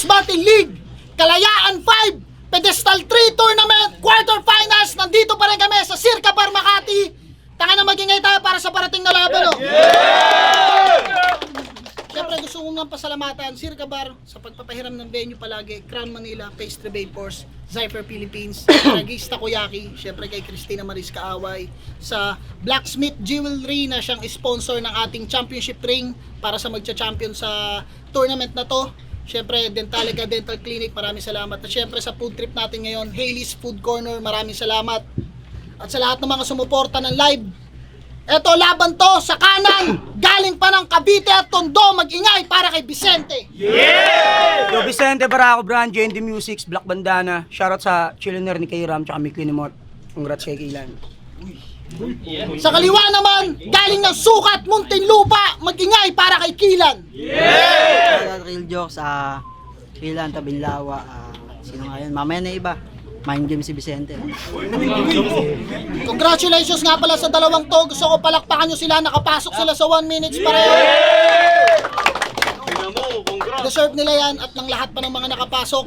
Ice Batting League, Kalayaan 5, Pedestal 3 Tournament, Quarterfinals. Nandito pa rin kami sa Circa Bar Makati. Tanga na magingay tayo para sa parating na laban. Siyempre gusto ko nga pasalamatan Circa Bar sa pagpapahiram ng venue palagi, Crown Manila, Pastry Vapors, Zypher Philippines, Regista Koyaki, siyempre kay Christina Maris Kaaway, sa Blacksmith Jewelry na siyang sponsor ng ating championship ring para sa magcha-champion sa tournament na to. Siyempre Dentalica Dental Clinic, maraming salamat. At siyempre sa food trip natin ngayon, Hailey's Food Corner, maraming salamat. At sa lahat ng mga sumuporta ng live, eto laban to sa kanan, galing pa ng Cavite at Tondo, mag-ingay para kay Vicente. Yo, Vicente Barako, Brand, JND Musics, Black Bandana. Shoutout sa Chillionaire ni Kairam, tsaka Mikli ni Mort. Congrats kay Kailan. Sa kaliwa naman, galing ng Sukat, Muntinlupa, mag-ingay para kay Kilan. Real jokes, Kilan, Tabinlawa, sino nga yun? Mamaya na iba. Mind game si Vicente. Congratulations nga pala sa dalawang to. Gusto ko palakpakan nyo sila. Nakapasok sila sa 1 minutes pareho. Deserve nila yan at ng lahat pa ng mga nakapasok.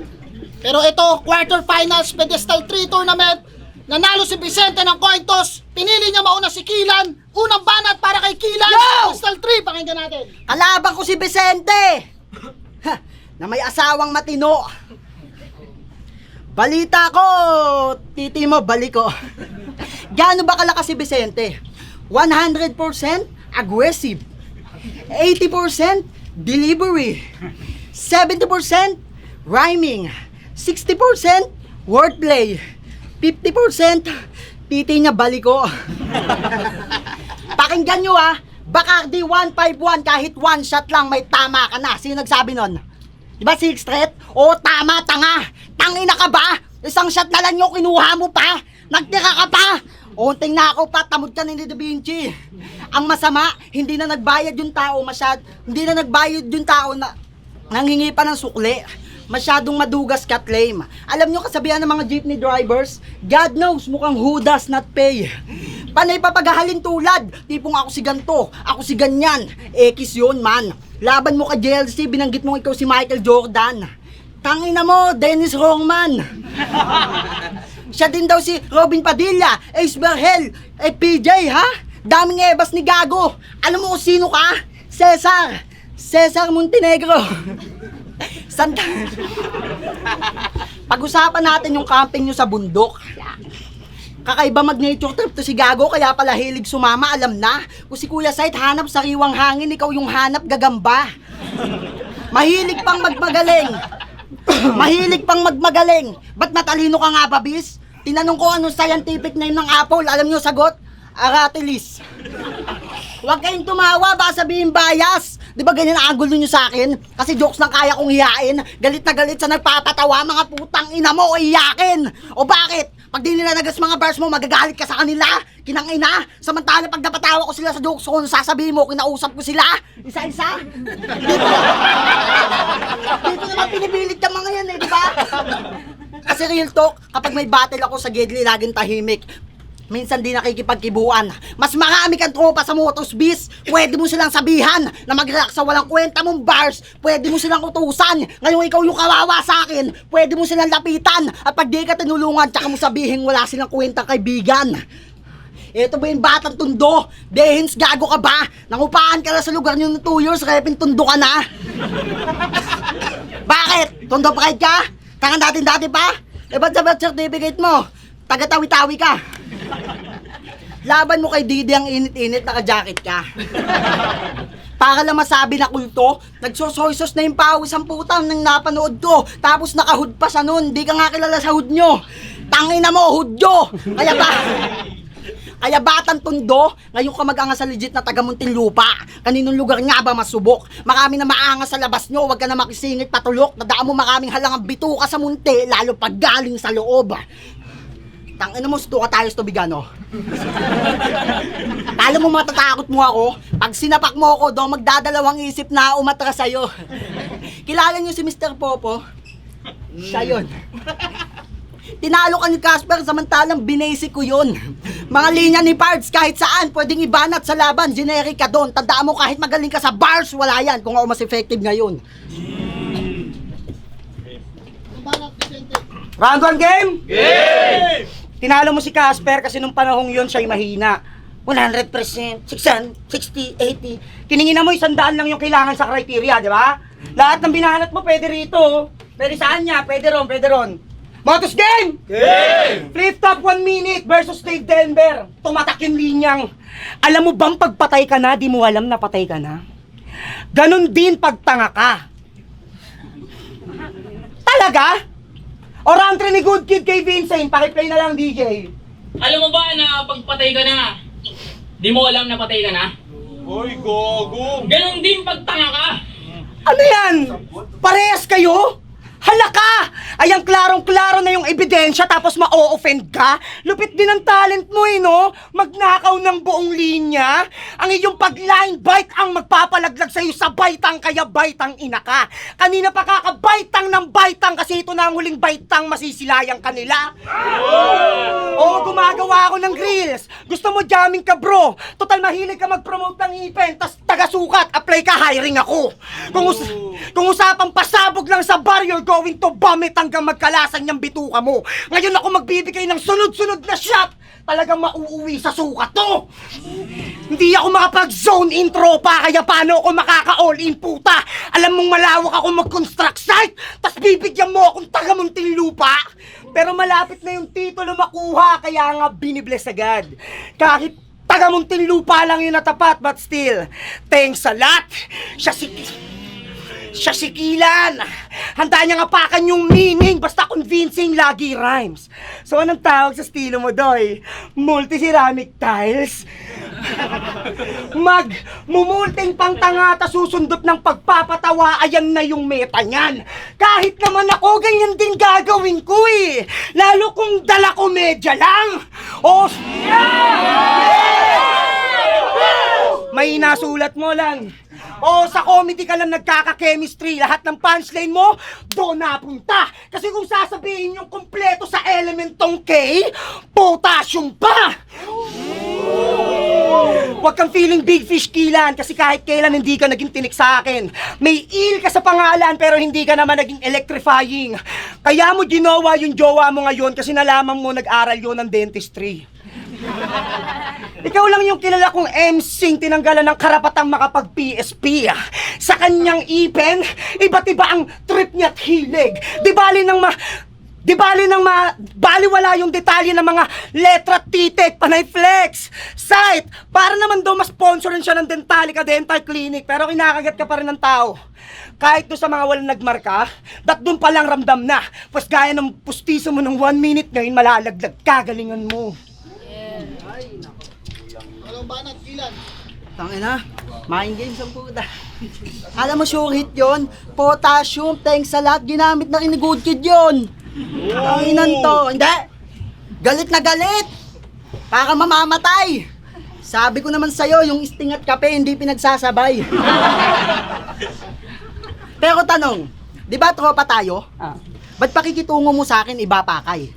Pero ito, quarterfinals, Pedestal 3 Tournament. Nanalo si Vicente ng coin toss. Pinili niya mauna si Kilan. Unang banat para kay Kilan. Yo! Pedestal 3, pakinggan natin. Kalaban ko si Vicente! Na may asawang matino. Balita ko, titi mo, balik ko. Gaano ba kalakas si Vicente? 100% aggressive, 80% delivery, 70% rhyming, 60% wordplay, 50% titi niya, balik ko. Pakinggan nyo Bacardi 151, kahit one shot lang may tama ka na. Sino nagsabi nun? Diba 6 threat? O tama, tanga. Tangina ka ba? Isang shot na lang yung kinuha mo pa. Nagtira ka pa. Unting na ako pa, tamod ka ni Da Vinci. Ang masama, hindi na nagbayad yung tao hindi na nagbayad yung tao na nanghingi pa ng sukli. Masyadong madugas ka claim. Alam nyo kasabihan ng mga jeepney drivers, God knows, mukhang who does not pay. Panay papagahalin tulad, tipong ako si ganto, ako si ganyan. Ekis yun man. Laban mo ka JLC, binanggit mo ikaw si Michael Jordan. Tangina mo, Dennis Rodman. Siya din daw si Robin Padilla, Ace Berhel, PJ Daming ebas ni Gago. Alam mo kung sino ka? Cesar Montenegro. Santa. Pag-usapan natin yung camping nyo sa bundok. Kakaiba mag-nature trip to si Gago, kaya pala hilig sumama, alam na. Kung si Kuya Sight hanap sariwang hangin, ikaw yung hanap gagamba. Mahilig pang magmagaling. Mahilig pang magmagaling. Ba't matalino ka nga ba, bis? Tinanong ko anong scientific name ng apple, alam nyo sagot? Aratilis. Huwag kayong tumawa, baka sabihin bias. Di ba ganyan ang angulo nyo sa akin? Kasi jokes lang kaya kong hiyain. Galit na galit sa nagpapatawa, mga putang ina mo, o iyakin. O bakit? Pag di nila nagas mga bars mo, magagalit ka sa kanila. Kinang ina. Samantala pag napatawa ko sila sa jokes ko, sasabihin mo, kinausap ko sila. Isa-isa. Dito naman pinipilit ka mga yan di ba? Kasi real talk, kapag may battle ako sa Gedli, laging tahimik. Minsan di nakikipagkibuan. Mas marami kang tropa sa Motos Biz. Pwede mo silang sabihan na mag-react sa walang kwenta mong bars. Pwede mo silang utusan. Ngayon ikaw yung kawawa sa akin. Pwede mo silang lapitan. At pag di ka tinulungan, tsaka mo sabihin wala silang kwenta kaibigan. Ito ba yung batang Tondo? Dehins, gago ka ba? Nangupahan ka na sa lugar nyo ng 2 years, repin Tondo ka na? Bakit? Tondo pride ka? Tangan dati pa? E ba't sa birth certificate mo? Taga-tawi-tawi ka. Laban mo kay Didi ang init-init, naka-jacket ka. Para lang masabi na kulto, nagsosoysos na yung pawis ang putang nang napanood ko. Tapos naka-hood pa siya nun, di ka nga kilala sa hood nyo. Tangina mo, hudyo! Kaya batang Tondo, ngayon ka mag-angas sa legit na taga Muntinlupa. Kaninong lugar nga ba masubok? Marami na maangas sa labas nyo, wag ka na makisingit patulok. Nadaan mo maraming halangang bituka sa munti, lalo pag galing sa loob. Tangina mo, stuka tayo sa tubigano. Kala mo matatakot mo ako? Pag sinapak mo ako, daw magdadalawang isip na umatras sa'yo. Kilala niyo si Mr. Popo? Siya yun. Tinalo ka ni Casper, samantalang binasic ko yun. Mga linya ni Pards, kahit saan, pwedeng ibanat sa laban, generic ka doon. Tandaan mo, kahit magaling ka sa bars, wala yan. Kung ako mas effective ngayon. Round 1 game? Game! Tinalo mo si Casper kasi nung panahong yun siya'y mahina. 100%, 600, 60, 80. Tiningin mo 100 lang yung kailangan sa criteria, di ba? Lahat ng binanat mo pwede rito. Pwede saan niya, pwede ron. Motos game! Game! Flip top 1 minute versus Dave Denver. Tumatak yung linyang. Alam mo bang pagpatay ka na, di mo alam na patay ka na? Ganon din pagtanga ka. Talaga? O round 3 ni Good Kid kay Vincent, pakiplay na lang DJ. Alam mo ba na pagpatay ka na, di mo alam na patay ka na? Hoy, gogo! Ganon din pagtanga ka! Ano yan? Parehas kayo? Hala ka! Ayang klarong-klaro na yung ebidensya tapos ma-o-offend ka? Lupit din ang talent mo no? Magnakaw ng buong linya? Ang iyong pag-line bite ang magpapalaglag sa'yo sa baitang kaya baitang ina ka. Kanina pa kakabaitang ng baitang kasi ito na ang huling baitang masisilayang kanila. Oo, gumagawa ako ng reels. Gusto mo jamming ka bro? Total mahilig ka mag-promote ng event tas taga-sukat, apply ka, hiring ako. Kung usapang pasabog lang sa bar, you're going to vomit hanggang magkalasan niyang bituka mo. Ngayon ako magbibigay ng sunod-sunod na shot. Talagang mauuwi sa sukat to. Hindi ako makapag-zone intro pa, kaya paano ako makaka-all in puta? Alam mong malawak ako mag-construct site, tas bibigyan mo akong taga-munting lupa. Pero malapit na yung titulo makuha, kaya nga binibless agad. Kahit taga-munting lupa lang yung natapat, but still, thanks a lot. Siya si Kilan. Handa niya ngapakan yung meaning, basta convincing lagi rhymes. So anong tawag sa estilo mo, Doy? Multi-ceramic tiles? Mumulting pang tanga ta susundot ng pagpapatawa, ayan na yung meta niyan. Kahit naman ako, ganyan din gagawin ko eh. Lalo kung dala komedya lang. O, may nasulat mo lang. O sa comedy ka lang nagkaka-chemistry, lahat ng punchline mo, doon napunta. Kasi kung sasabihin yung kumpleto sa elementong K, potassium pa! Huwag kang feeling big fish, Kilan, kasi kahit kailan hindi ka naging tinik sa akin. May il ka sa pangalan pero hindi ka naman naging electrifying. Kaya mo ginawa yung jowa mo ngayon kasi nalaman mo nag-aral yun ng dentistry. Ikaw lang yung kilala kong MCing tinanggalan ng karapatang makapag-PSP. Sa kanyang ipen, iba't iba ang trip niya't hilig. Baliwala yung detalye ng mga letra, titik, panay flex, site. Para naman daw ma-sponsorin siya ng Dentalica Dental Clinic, pero kinakagat ka pa rin ng tao. Kahit doon sa mga walang nagmarka, doon pa lang ramdam na. Pues gaya ng pustiso mo ng 1 minute ngayon, malalaglag kagalingan mo. Anong banat, Kilan? Tangina, mind games ang puta. Alam mo sure hit yun? Potassium, thanks sa lahat, ginamit na rin ni Good Kid yun. Tanginan to, hindi. Galit na galit. Para mamamatay. Sabi ko naman sa'yo, yung sting at kape hindi pinagsasabay. Pero tanong, di ba tropa tayo? Ba't pakikitungo mo sa akin iba pa kay?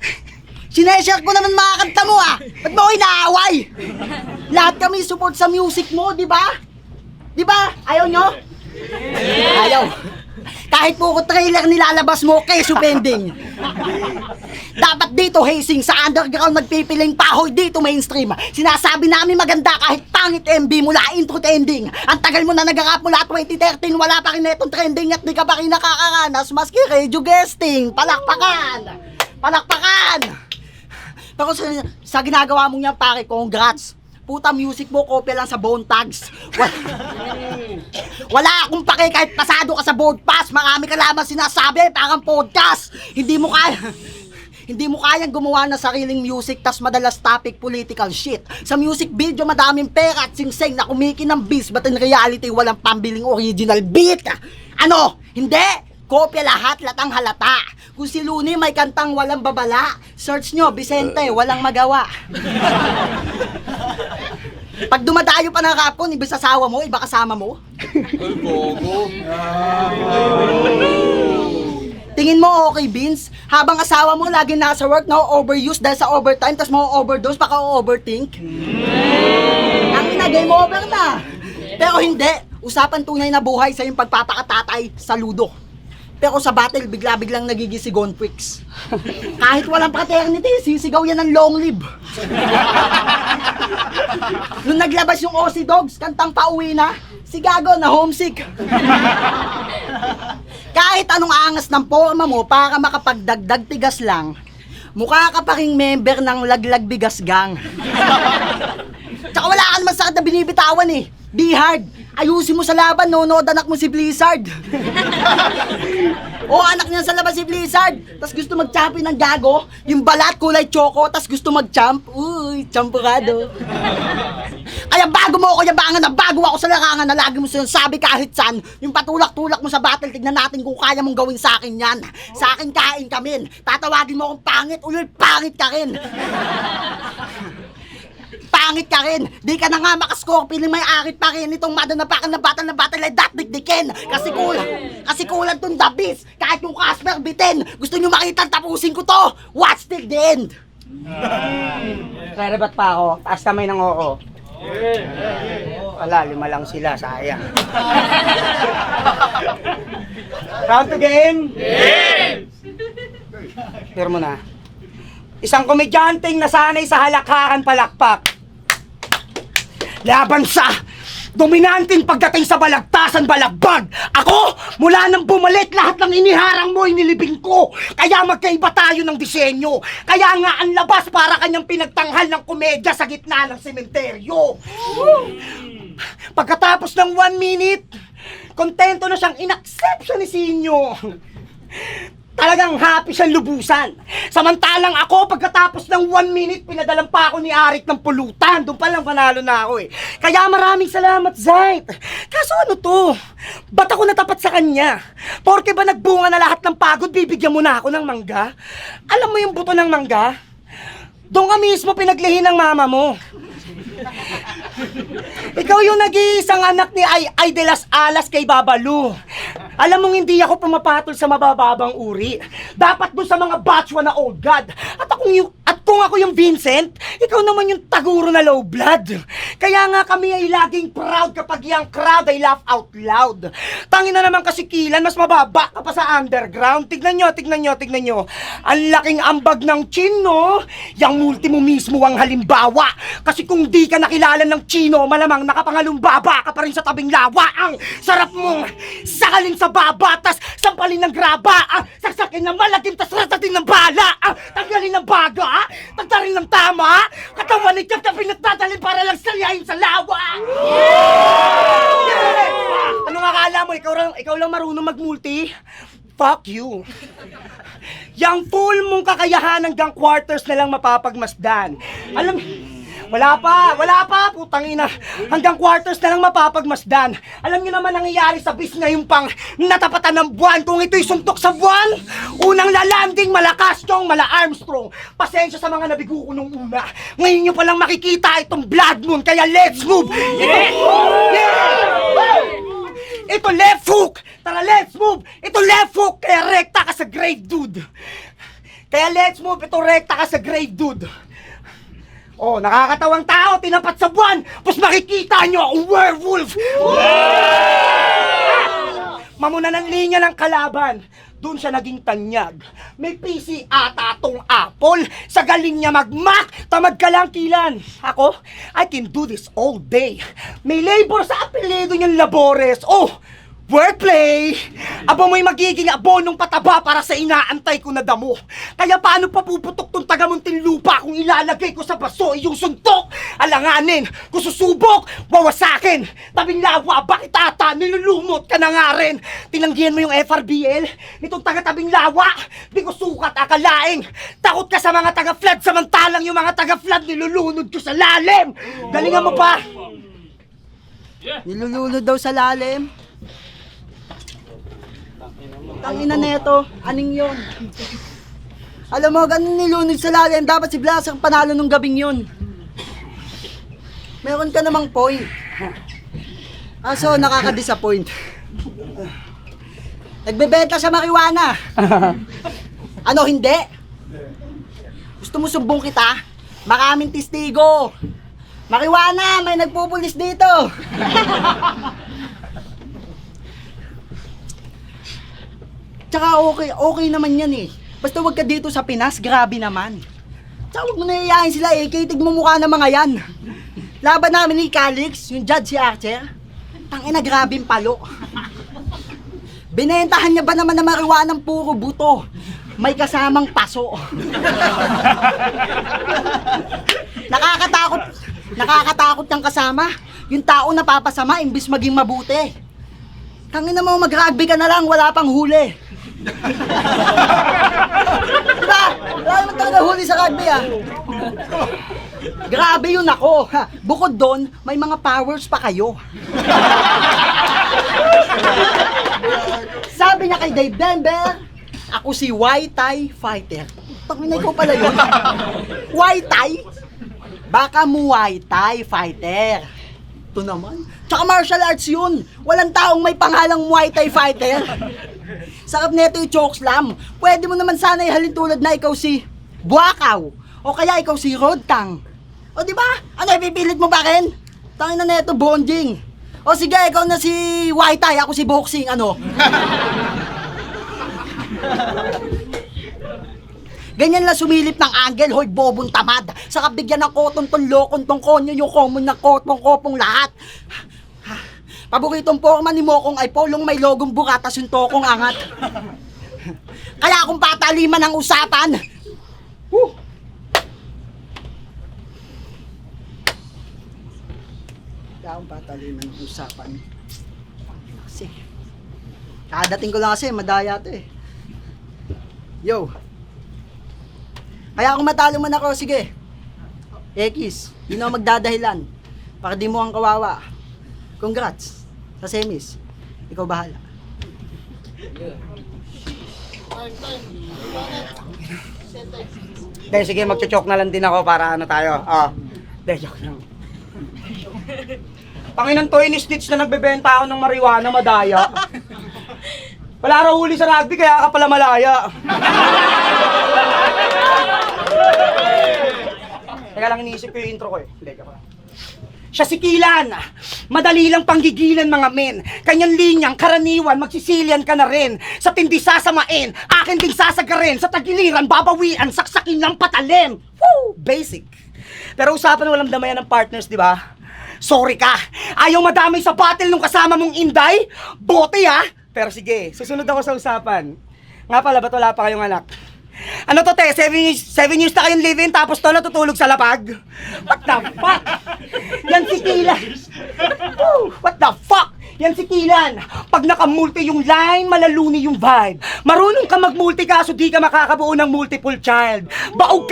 Sineshare ko naman mga kanta mo Ba't mo ako inaaway? Lahat kami support sa music mo, di ba? Di ba? Ayaw nyo? Ayaw. Kahit po ko trailer nilalabas mo, keso pending. Dapat dito hazing sa underground magpipiling pahoy dito mainstream. Sinasabi namin maganda kahit pangit MB mula intro to ending. Ang tagal mo na nag-rap mula 2013, wala pa rin netong trending at di ka pa rin nakakaranas maski radio guesting. Palakpakan! Palakpakan! Pero sa ginagawa mong yan pare, congrats. Puta music mo, kopya lang sa bone tags. Wala akong pake kahit pasado ka sa board pass. Marami ka lamang sinasabi, parang podcast. Hindi mo kayang gumawa ng sariling music tas madalas topic political shit. Sa music video madaming pera at singseng na kumikinang beats, but in reality walang pambiling original beat. Ano? Hindi! Kopya lahat, latang halata. Kung si Looney may kantang walang babala, search nyo, Vicente, walang magawa. Pag dumadayo pa ng rapon, iba sasawa mo, iba kasama mo. Ay, gogo! Tingin mo okay, Vince? Habang asawa mo lagi nasa work, na-overuse dahil sa overtime, tas ma-overdose, baka overthink. Ang game over na. Pero hindi, usapan tunay na buhay sa yung pagpapakatatay sa ludo. Pero sa battle, bigla-biglang nagiging si Gonfix. Kahit walang fraternity, sisigaw yan ng long live. Nung naglabas yung Aussie Dogs, kantang pauwi na, si Gago na homesick. Kahit anong angas ng forma mo para makapagdagdag tigas lang, mukha ka pa ring member ng Laglag Bigas Gang. Tsaka wala ka naman sakit na binibitawan eh. Be hard. Ayusin mo sa laban, nonood anak mo si Blizzard. O anak niya sa labas si Blizzard. Tas gusto mag-champion ng Gago. Yung balat kulay choco. Tas gusto mag-champ. Uy, champurado. Kaya bago mo ako yabangan na bago ako sa larangan na lagi mo sinasabi kahit saan. Yung patulak-tulak mo sa battle, tignan natin kung kaya mong gawin sa akin yan. Sa akin kain kami. Tatawagin mo akong pangit, ulul pangit ka rin. Pangit ka rin! Di ka na nga makaskore, piling may arit pa rin itong madanapakan na battle ay datdikdikin! Kasi kulang tong dabis! Kahit yung Casper bitin! Gusto nyo makita tapusin ko to! Watch till the end! Kaya ba't pa ako? Taas kamay ng oo. Wala, 5 lang sila, sayang. Round to game? Game! Pero mo na. Isang komedyanteng nasanay sa halakhakan palakpak. Laban sa dominanteng pagdating sa balagtasan balagbag. Ako, mula nang bumalik, lahat ng iniharang mo inilibing ko. Kaya magkaiba tayo ng disenyo. Kaya nga ang labas para kanyang pinagtanghal ng komedya sa gitna ng sementeryo. Pagkatapos ng 1 minute, kontento na siyang inaccept siya ni Sinyo. Talagang happy siyang lubusan. Samantalang ako, pagkatapos ng 1 minute, pinadalan pa ako ni Arik ng pulutan. Doon pa lang panalo na ako eh. Kaya maraming salamat, Zait. Kaso ano to? Ba't ako natapat sa kanya? Porke ba nagbunga na lahat ng pagod, bibigyan mo na ako ng mangga? Alam mo yung buto ng mangga? Doon ka mismo pinaglihi ng mama mo. Ikaw yung nag-iisang anak ni Ay de las Alas kay Babalu. Alam mong hindi ako pumapatol sa mabababang uri. Dapat doon sa mga batchwa na old god. At kung ako yung Vincent, ikaw naman yung taguro na low blood. Kaya nga kami ay laging proud kapag yung crowd ay laugh out loud. Tangin na naman kasi Kilan, mas mababa ka pa sa underground. Tignan nyo. Ang laking ambag ng chin, no? Yang multi mo mismo ang halimbawa. Kasi kung di ka nakilala ng Chino, malamang nakapangalumbaba ka pa rin sa tabing lawa. Ang sarap mong sakalin sa baba, tas sampalin ng graba, saksakin ng malagim, tas ratatin ng bala, tanggalin ng baga, tagtarin ng tama, katawan ni Tiyag na pinagdadalhin para lang salyahin sa lawa. Yeah! Ano nga akala mo, ikaw lang marunong mag-multi? Fuck you. Yang full mong kakayahan hanggang quarters na lang mapapagmasdan. Wala pa, putang ina. Hanggang quarters na lang mapapagmasdan. Alam niyo naman nangyayari sa bis ngayong pang natapatan ng buwan. Kung ito'y suntok sa buwan, unang lalanding malakas yung mala Armstrong. Pasensya sa mga nabigo ko nung una. Ngayon niyo palang makikita itong blood moon, kaya let's move! Yeah! Ito left hook! Tara, let's move! Ito left hook! Kaya rekta ka sa grave, dude! Kaya let's move! Ito rekta ka sa grave, dude! Oh, nakakatawang tao, tinapat sa buwan! Tapos makikita nyo ang werewolf! Mamuna ng linya ng kalaban. Doon siya naging tanyag. May PC ata tong Apple. Sa galing niya mag-Mac, tamad ka lang Kilan. Ako, I can do this all day. May labor sa apelyido niyang Labores. Oh, wordplay! Aba mo'y magiging abonong pataba para sa inaantay ko na damo. Kaya paano pa puputok tong tagamunting lupa kung ilalagay ko sa baso yung suntok? Alanganin, kung susubok, wawasakin. Tabing lawa, bakit ata, nilulumot ka na nga rin. Tinanggihan mo yung FRBL nitong taga-tabing lawa. Di ko sukat akalaing. Takot ka sa mga taga-flood, samantalang yung mga taga-flood nilulunod ko sa lalim. Galingan mo pa. Nilulunod daw sa lalim. Tangina neto, aning yon. Alam mo, ganun nilunod sa lalim, dapat si Blas ang panalo nung gabing yun. Meron ka namang point. So, nakaka-disappoint. Nagbebenta sa marijuana. Ano, hindi? Gusto mo sumbong kita? Maraming testigo. Marijuana, may nagpupulis dito. Tsaka okay naman yan eh. Basta wag ka dito sa Pinas, grabe naman. Tsaka huwag mo na yayain sila eh, kaya tigmo mukha ng mga yan. Laban namin ni Calix, yung judge si Archer. Tangina, grabing palo. Binentahan niya ba naman na marijuana ng puro buto? May kasamang paso. Nakakatakot ng kasama. Yung tao napapasama imbis maging mabuti. Tangina mo, mag-rugby ka na lang, wala pang huli. Diba? Wala naman talaga huli sa rugby ah. Grabe yun ako. Ha, bukod doon, may mga powers pa kayo. Sabi niya kay Dave Denver, ako si Muay Thai fighter. Tangina ko pala yun. Muay Thai? Baka Muay Thai fighter. Ito naman. Tsaka martial arts yun. Walang taong may pangalang Muay Thai fighter. Sarap neto yung chokeslam. Pwede mo naman sana ihalin tulad na ikaw si Buakaw. O kaya ikaw si Rodtang. O di ba? Ano, ipipilit mo ba rin? Tangin na neto, bonding. O sige, ikaw na si Muay Thai, ako si boxing, ano? Ganyan lang sumilip ng angle, hoy bobong tamad. Saka bigyan ng kotong tong lokon tong konyo yung common ng kopong lahat. Paboritong forma ni Mokong ay polong may logong buratas yung tokong angat. Kaya kung pataliman ang usapan, kaya kung pataliman ang usapan, kasi kadating ko lang kasi, madaya to eh. Yo. Kaya kung matalo man ako, sige. X, yun ang magdadahilan. Para di mo ang kawawa. Congrats. Sa semis. Ikaw bahala. Dahil sige, magchochok na lang din ako para ano tayo. Dahil joke lang. Panginang toy ni Stitch na nagbebenta ako ng marijuana, madaya. Wala raw huli sa rugby, kaya ka pala malaya. Teka lang, iniisip ko yung intro ko eh. Hindi ka pa. Siya si Kilan. Madali lang panggigilan mga men. Kanyang linyang, karaniwan, magsisilian ka na rin. Sa tindi sasamain, akin ding sasagarin. Sa tagiliran, babawian, saksakin ng patalim. Woo! Basic. Pero usapan walang damayan ng partners, di ba? Sorry ka. Ayaw madamay sa battle nung kasama mong Inday? Bote ha? Pero sige, susunod ako sa usapan. Nga pala, ba't wala pa kayong anak? Ano to te, 7 years na kayong live-in tapos to natutulog sa lapag? What the fuck? Yan si Kilan. Woo! What the fuck? Yan si Kilan. Pag nakamulti yung line, malaluni yung vibe. Marunong ka mag-multi kaso di ka makakabuo ng multiple child. Baog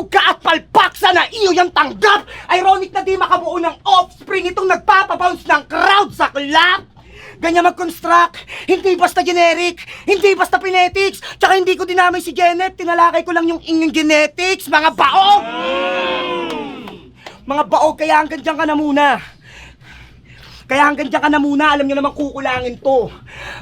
ka at palpak sana iyo yung tanggap. Ironic na di makabuo ng offspring itong nagpapabounce ng crowd sa club. Ganyan mag-construct, hindi basta generic, hindi basta phonetics, tsaka hindi ko dinamay si Janet, tinalakay ko lang yung inyong genetics, mga baog! Mga baog, kaya hanggang dyan ka na muna. Alam nyo naman kukulangin to.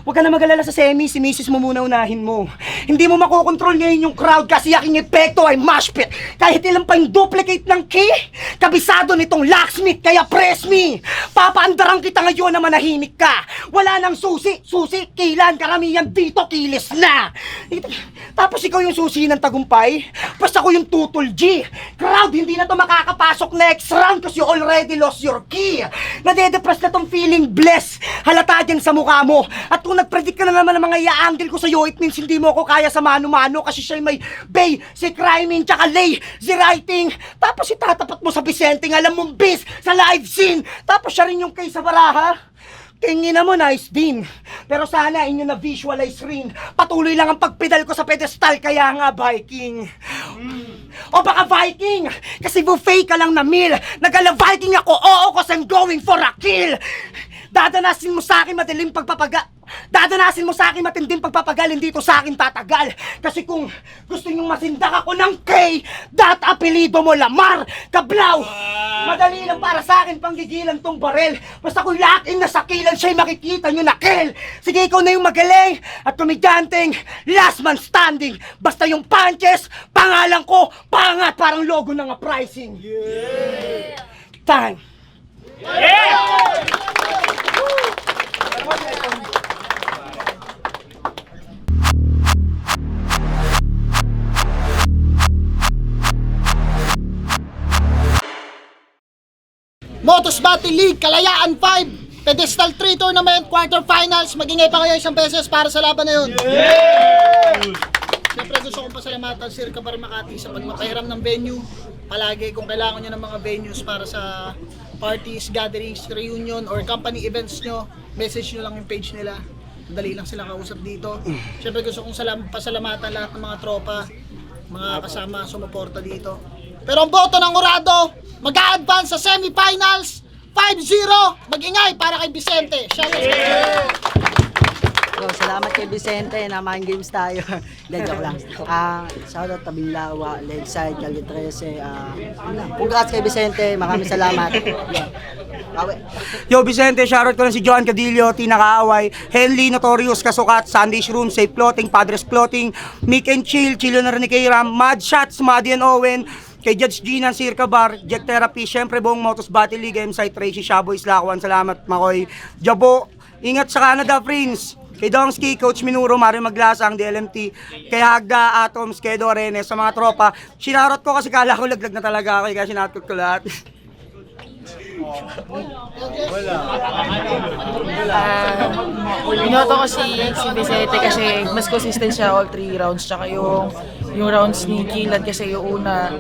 Huwag ka na mag-alala sa semi, si misis mo muna unahin mo. Hindi mo makokontrol ngayon yung crowd kasi aking epekto ay mosh pit. Kahit ilan pa yung duplicate ng key, kabisado nitong locksmith, kaya press me. Papaandaran kita ngayon na manahimik ka. Wala nang susi, Kilan, karamihan dito, kilis na. Tapos ikaw yung susi ng tagumpay, basta ako yung tutol G. Crowd, hindi na to makakapasok next round kasi you already lost your key. Nade-depress na tong feeling blessed. Halata dyan sa mukha mo. At kung nag-predict ka na naman ng mga i-angle ko sa'yo, it means hindi mo ako kaya sa mano-mano kasi siya'y may bay, si Criming, tsaka lay, si writing. Tapos itatapat mo sa Vicente, alam mong bis, sa live scene. Tapos siya rin yung kay sa baraha. Tingin na mo, nice din. Pero sana inyo na visualize rin. Patuloy lang ang pagpedal ko sa pedestal, kaya nga Viking. O baka Viking, kasi buffet ka lang na meal. Nagala Viking ako, oo, cause I'm going for a kill. Dadanasin mo sa akin matinding pagpapagal, hindi to sa akin tatagal. Kasi kung gusto nyong masindak ako ng K, apelido mo Lamar, Kablaw. Madali lang para sa akin panggigilan tong barel. Basta kung lakin na sakilan siya'y makikita nyo na kill. Sige, ikaw na yung magaling at komedyanteng last man standing. Basta yung punches, pangalan ko, pangat parang logo ng uprising. Yeah! Time. Motos Battle League, Kalayaan 5, Pedestal 3 Tournament, quarterfinals. Magingay pa kayo isang beses para sa laban na yun. Siyempre gusto kong pasalamatan Circa Bar Makati sa pagpapahiram ng venue. Palagi kung kailangan nyo ng mga venues para sa parties, gatherings, reunion, or company events nyo, message nyo lang yung page nila. Dali lang sila kausap dito. Siyempre gusto kong pasalamatan lahat ng mga tropa, mga kasama sumuporta dito. Pero ang boto ng Urado, mag-a-advance sa semifinals, 5-0. Mag-ingay para kay Vicente. Shoutout So, salamat kay Vicente na mind games tayo. Hindi, joke lang. Shoutout Tabinglawa, Lakeside, Calle 13. Congrats kay Vicente. Maraming salamat. Awe. Yo, Vicente, shoutout ko lang si Joan Cadillo, Tina Kaaway, Henley, Notorious Kasukat, Sunday's Room, Safe Clothing, Padres Clothing, Mick and Chill, Chilo na rin ni Kairam, Mad Shots, Maddie and Owen, kay Judge Gina, Circa Bar, Jet Therapy, syempre buong Motos Battle League, M-Site, Tracy, Shaboy, Slakwan, salamat, Makoy, Jabo, ingat sa Canada, Prince, kay Dongski, Coach Minuro, Mario Maglasang, DLMT, kay Hagda, Atoms, kay Dorenes, sa mga tropa. Sinarot ko kasi kala ko laglag na talaga ako, kaya sinarot ko lahat. Binoto ko si Vicente kasi mas consistent siya all 3 rounds. Tsaka yung rounds ni Kilan kasi yung una,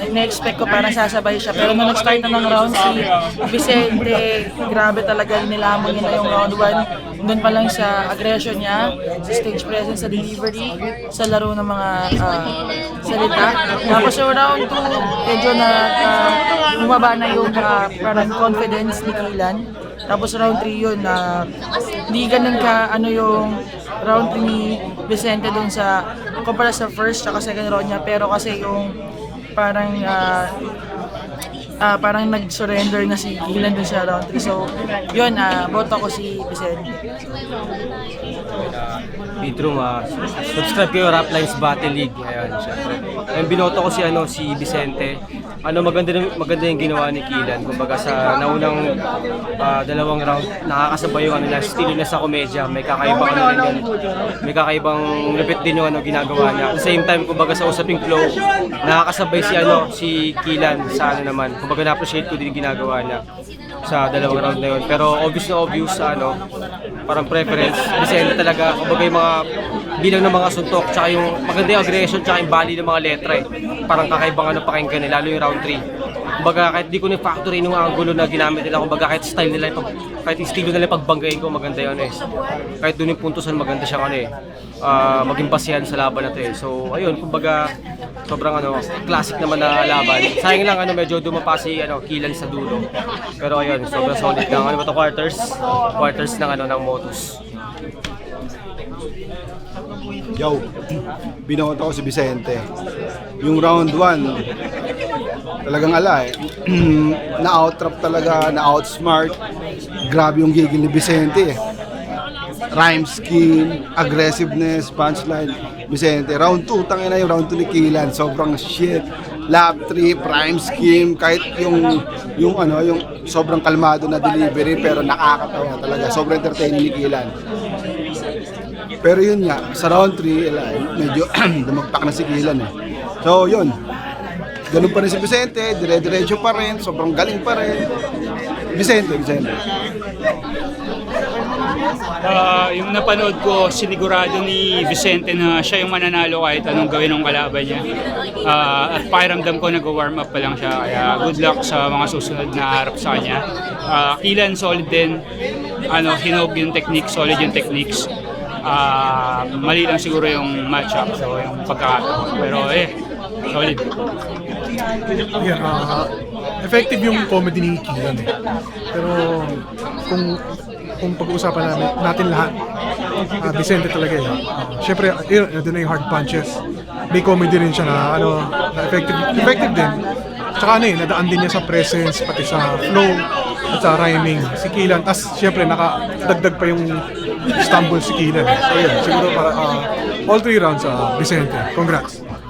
na-expect ko parang sasabay siya. Pero nung nag-start na ng round si Vicente, grabe talaga nilamang niya na yung round 1. Doon pa lang sa aggression niya, sa stage presence, sa delivery, sa laro ng mga salita. Tapos yung round 2, medyo bumaba na yung parang confidence ni Kilan. Tapos round 3 yun na hindi ganun ka yung round 3 ni Vicente dun sa kumpara sa first at second round niya, pero kasi yung parang parang nag-surrender na si Kilan dun sa round 3. So yun, boto ko si Vicente. Bidrum, subscribe kayo Rap Lines Battle League. Ayan, syempre. Ayun, binoto ko si Vicente. Maganda yung ginawa ni Kilan. Kumbaga sa naunang dalawang round, nakakasabay yung estilo niya sa komedya. May kakaibang rin yun. May kakaibang lupit din yung ginagawa niya. At the same time, kumbaga sa usaping flow, nakakasabay si Kilan sa naman. Kumbaga na-appreciate ko din yung ginagawa niya sa dalawang round na yun. Pero obvious sa parang preference. Vicente talaga, kumbaga yung mga bilang ng mga suntok, tsaka yung maganda yung aggression, tsaka yung bali ng mga letra Parang kakaibang pakinggan nila, lalo yung round 3. Kumbaga kahit di ko na-factory yung angulo na ginamit nila, kumbaga kahit style nila, kahit yung estilo nila pagbanggain ko, maganda yun Kahit doon yung puntusan, maganda siyang maging basihan sa laban na to So ayun, kumbaga sobrang classic naman na laban. Sayang lang medyo dumapa si Kilan sa dulo. Pero ayun, sobrang solid ng quarters ng Motos. Yo, binoto ko si Vicente. Yung round 1, talagang na-out-trap talaga, na-outsmart. Grabe yung gigil ni Vicente Rhyme scheme, aggressiveness, punchline. Vicente, round 2, tangina yung round 2 ni Kilan. Sobrang shit. Lap trip, rhyme scheme, kahit yung sobrang kalmado na delivery pero nakakatawa talaga. Sobrang entertaining ni Kilan. Pero yun nga, sa round 3, medyo dumagpak na si Kilan So yun, ganun pa rin si Vicente, dire-diretso pa rin, sobrang galing pa rin. Vicente. Yung napanood ko, sinigurado ni Vicente na siya yung mananalo kahit anong gawin ng kalaban niya. At pakiramdam ko nag-warm up pa lang siya, kaya good luck sa mga susunod na harap sa kanya. Kilan solid din, hinog yung technique, solid yung techniques. Mali lang siguro yung matchup, so yung pagkakataon. Pero solid. Effective yung comedy ni Kilan Pero kung pag-uusapan natin lahat, Vicente talaga Siyempre, doon na yung hard punches. May comedy rin siya na effective din. Tsaka nadaan din niya sa presence, pati sa flow, at sa rhyming. Si Kilan, tas siyempre nakadagdag pa yung stumble si Kilan So yun, siguro para all 3 rounds, Vicente. Congrats.